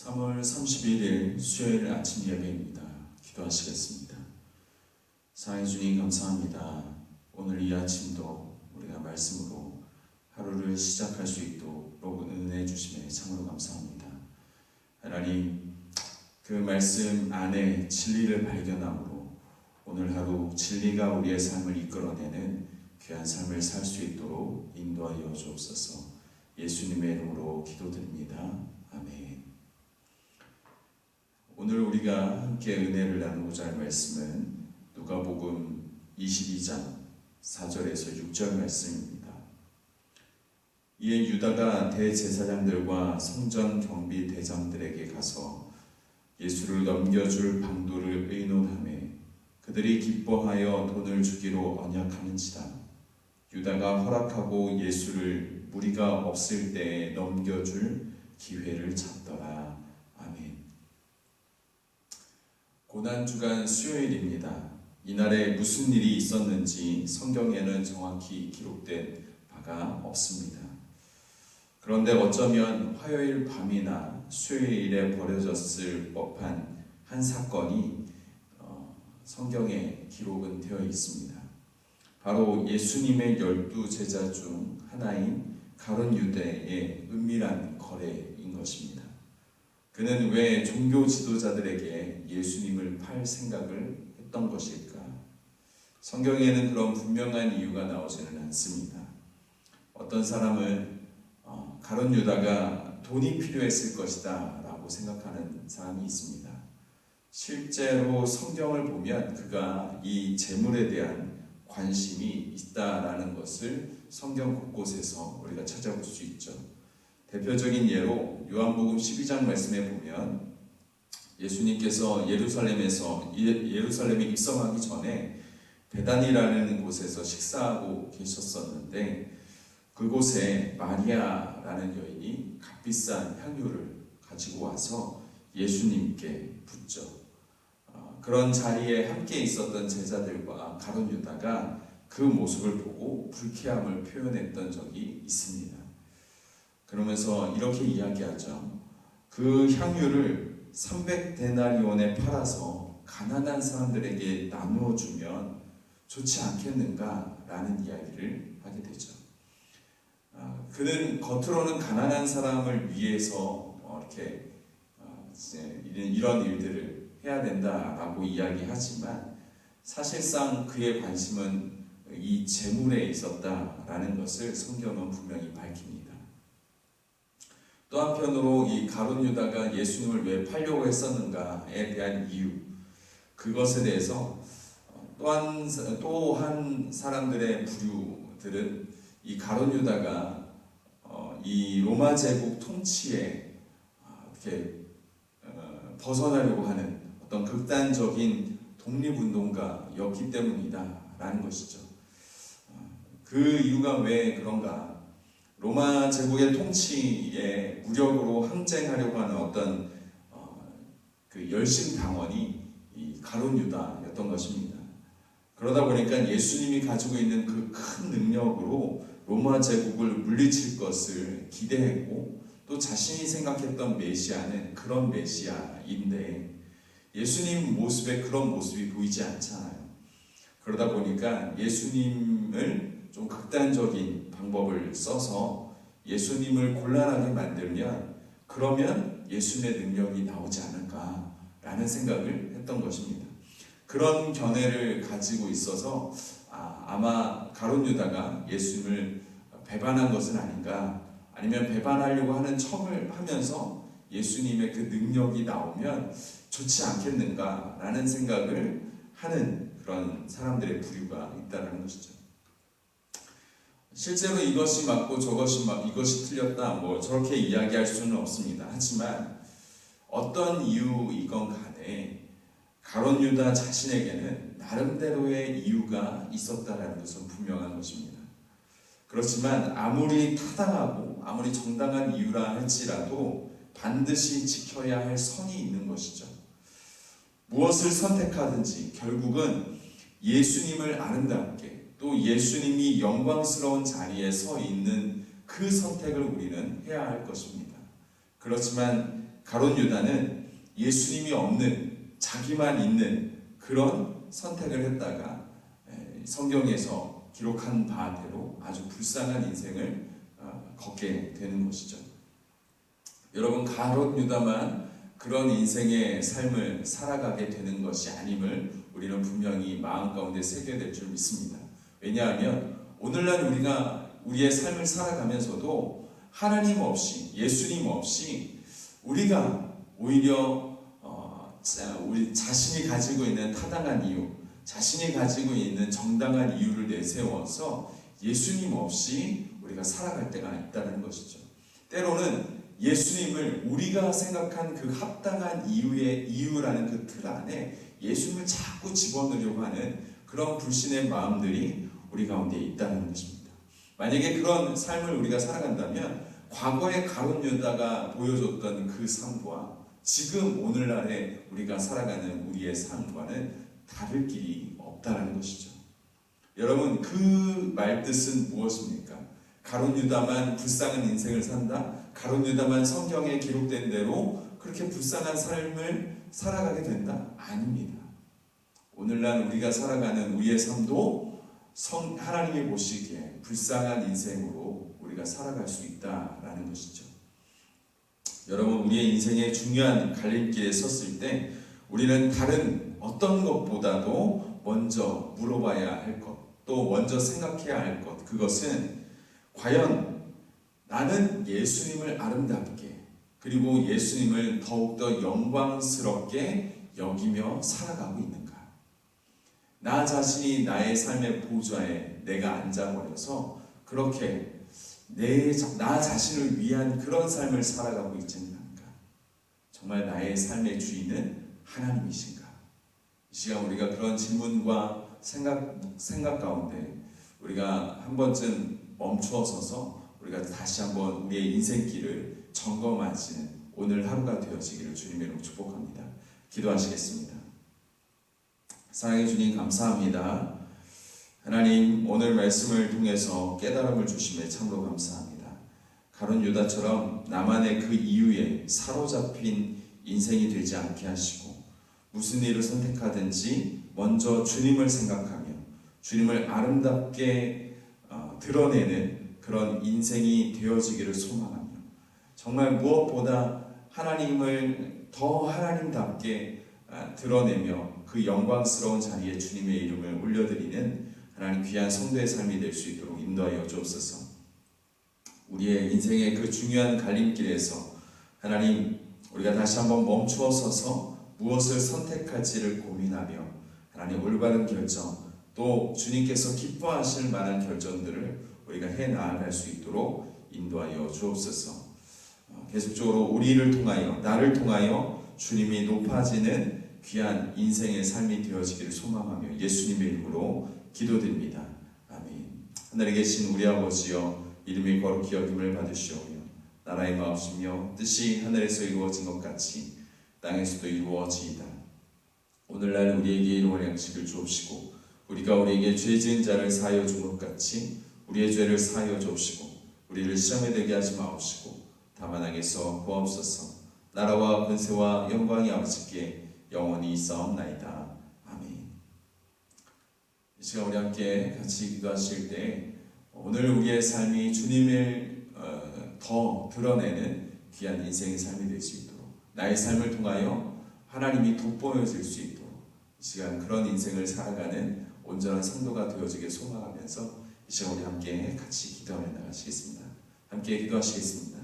3월 31일 수요일 아침 예배입니다. 기도하시겠습니다. 사랑해 주님 감사합니다. 오늘 이 아침도 우리가 말씀으로 하루를 시작할 수 있도록 은혜 주심에 참으로 감사합니다. 하나님, 그 말씀 안에 진리를 발견함으로 오늘 하루 진리가 우리의 삶을 이끌어내는 귀한 삶을 살 수 있도록 인도하여 주옵소서. 예수님의 이름으로 기도드립니다. 아멘. 오늘 우리가 함께 은혜를 나누고자 할 말씀은 누가복음 22장 4절에서 6절 말씀입니다. 이에 유다가 대제사장들과 성전 경비 대장들에게 가서 예수를 넘겨줄 방도를 의논하매 그들이 기뻐하여 돈을 주기로 언약하는지라. 유다가 허락하고 예수를 무리가 없을 때에 넘겨줄 기회를 찾더라. 아멘. 고난주간 수요일입니다. 이날에 무슨 일이 있었는지 성경에는 정확히 기록된 바가 없습니다. 그런데 어쩌면 화요일 밤이나 수요일에 벌어졌을 법한 한 사건이 성경에 기록은 되어 있습니다. 바로 예수님의 12 제자 중 하나인 가룟 유다의 은밀한 거래인 것입니다. 그는 왜 종교 지도자들에게 예수님을 팔 생각을 했던 것일까? 성경에는 그런 분명한 이유가 나오지는 않습니다. 어떤 사람은 가룟 유다가 돈이 필요했을 것이다 라고 생각하는 사람이 있습니다. 실제로 성경을 보면 그가 이 재물에 대한 관심이 있다라는 것을 성경 곳곳에서 우리가 찾아볼 수 있죠. 대표적인 예로 요한복음 12장 말씀에 보면 예수님께서 예루살렘에 입성하기 전에 베단이라는 곳에서 식사하고 계셨었는데 그곳에 마리아라는 여인이 값비싼 향유를 가지고 와서 예수님께 붓죠. 그런 자리에 함께 있었던 제자들과 가룟 유다가 그 모습을 보고 불쾌함을 표현했던 적이 있습니다. 그러면서 이렇게 이야기하죠. 그 향유를 300데나리온에 팔아서 가난한 사람들에게 나누어 주면 좋지 않겠는가? 라는 이야기를 하게 되죠. 그는 겉으로는 가난한 사람을 위해서 이런 일들을 해야 된다라고 이야기하지만 사실상 그의 관심은 이 재물에 있었다라는 것을 성경은 분명히 밝힙니다. 또 한편으로 이 가룟 유다가 예수님을 왜 팔려고 했었는가에 대한 이유, 그것에 대해서 또한 사람들의 부류들은 이 가룟 유다가 이 로마 제국 통치에 벗어나려고 하는 어떤 극단적인 독립운동가였기 때문이다라는 것이죠. 그 이유가 왜 그런가? 로마 제국의 통치에 무력으로 항쟁하려고 하는 어떤 그 열심당원이 이 가룟 유다였던 것입니다. 그러다 보니까 예수님이 가지고 있는 그 큰 능력으로 로마 제국을 물리칠 것을 기대했고 또 자신이 생각했던 메시아는 그런 메시아인데 예수님 모습에 그런 모습이 보이지 않잖아요. 그러다 보니까 예수님을 좀 극단적인 방법을 써서 예수님을 곤란하게 만들면 그러면 예수님의 능력이 나오지 않을까라는 생각을 했던 것입니다. 그런 견해를 가지고 있어서 아마 가룟 유다가 예수님을 배반한 것은 아닌가, 아니면 배반하려고 하는 척을 하면서 예수님의 그 능력이 나오면 좋지 않겠는가라는 생각을 하는 그런 사람들의 부류가 있다는 것이죠. 실제로 이것이 맞고 이것이 틀렸다 저렇게 이야기할 수는 없습니다. 하지만 어떤 이유이건 간에 가룟 유다 자신에게는 나름대로의 이유가 있었다는 것은 분명한 것입니다. 그렇지만 아무리 타당하고 아무리 정당한 이유라 할지라도 반드시 지켜야 할 선이 있는 것이죠. 무엇을 선택하든지 결국은 예수님을 아름답게 또 예수님이 영광스러운 자리에 서 있는 그 선택을 우리는 해야 할 것입니다. 그렇지만 가룟 유다는 예수님이 없는 자기만 있는 그런 선택을 했다가 성경에서 기록한 바대로 아주 불쌍한 인생을 걷게 되는 것이죠. 여러분, 가룟 유다만 그런 인생의 삶을 살아가게 되는 것이 아님을 우리는 분명히 마음 가운데 새겨야 될 줄 믿습니다. 왜냐하면 오늘날 우리가 우리의 삶을 살아가면서도 하나님 없이, 예수님 없이 우리가 오히려 우리 자신이 가지고 있는 타당한 이유, 자신이 가지고 있는 정당한 이유를 내세워서 예수님 없이 우리가 살아갈 때가 있다는 것이죠. 때로는 예수님을 우리가 생각한 그 합당한 이유라는 그 틀 안에 예수님을 자꾸 집어넣으려고 하는 그런 불신의 마음들이 우리 가운데 있다는 것입니다. 만약에 그런 삶을 우리가 살아간다면 과거의 가룟 유다가 보여줬던 그 삶과 지금 오늘날에 우리가 살아가는 우리의 삶과는 다를 길이 없다는 것이죠. 여러분, 그 말뜻은 무엇입니까? 가룟 유다만 불쌍한 인생을 산다? 가룟 유다만 성경에 기록된 대로 그렇게 불쌍한 삶을 살아가게 된다? 아닙니다. 오늘날 우리가 살아가는 우리의 삶도 하나님이 보시기에 불쌍한 인생으로 우리가 살아갈 수 있다라는 것이죠. 여러분, 우리의 인생의 중요한 갈림길에 섰을 때 우리는 다른 어떤 것보다도 먼저 물어봐야 할 것, 또 먼저 생각해야 할 것, 그것은 과연 나는 예수님을 아름답게, 그리고 예수님을 더욱더 영광스럽게 여기며 살아가고 있는가? 나 자신이 나의 삶의 보좌에 내가 앉아버려서 그렇게 나 자신을 위한 그런 삶을 살아가고 있지는 않은가? 정말 나의 삶의 주인은 하나님이신가? 이 시간 우리가 그런 질문과 생각 가운데 우리가 한 번쯤 멈추어서서 우리가 다시 한번 우리의 인생길을 점검하시는 오늘 하루가 되어지기를 주님의 이름으로 축복합니다. 기도하시겠습니다. 사랑의 주님, 감사합니다. 하나님, 오늘 말씀을 통해서 깨달음을 주심에 참으로 감사합니다. 가룟 유다처럼 나만의 그 이유에 사로잡힌 인생이 되지 않게 하시고 무슨 일을 선택하든지 먼저 주님을 생각하며 주님을 아름답게 드러내는 그런 인생이 되어지기를 소망하며 정말 무엇보다 하나님을 더 하나님답게 드러내며 그 영광스러운 자리에 주님의 이름을 올려드리는 하나님 귀한 성도의 삶이 될 수 있도록 인도하여 주옵소서. 우리의 인생의 그 중요한 갈림길에서 하나님, 우리가 다시 한번 멈추어 서서 무엇을 선택할지를 고민하며 하나님 올바른 결정, 또 주님께서 기뻐하실 만한 결정들을 우리가 해 나아갈 수 있도록 인도하여 주옵소서. 계속적으로 우리를 통하여, 나를 통하여 주님이 높아지는 귀한 인생의 삶이 되어지기를 소망하며 예수님의 이름으로 기도드립니다. 아멘. 하늘에 계신 우리 아버지여, 이름이 거룩히 여김을 받으시오며 나라의 마음이며 뜻이 하늘에서 이루어진 것 같이 땅에서도 이루어지이다. 오늘날 우리에게 일용할 양식을 주옵시고 우리가 우리에게 죄 지은 자를 사하여 준 것 같이 우리의 죄를 사하여 주옵시고 우리를 시험에 들게 하지 마옵시고 다만 악에서 구하옵소서. 나라와 권세와 영광이 아버지께 영원히 있사옵나이다. 아멘. 이 시간 우리 함께 같이 기도하실 때 오늘 우리의 삶이 주님을 더 드러내는 귀한 인생의 삶이 될 수 있도록, 나의 삶을 통하여 하나님이 돋보여질 수 있도록 이 시간 그런 인생을 살아가는 온전한 성도가 되어지길 소망하면서 이 시간 우리 함께 같이 기도하며 나가시겠습니다. 함께 기도하시겠습니다.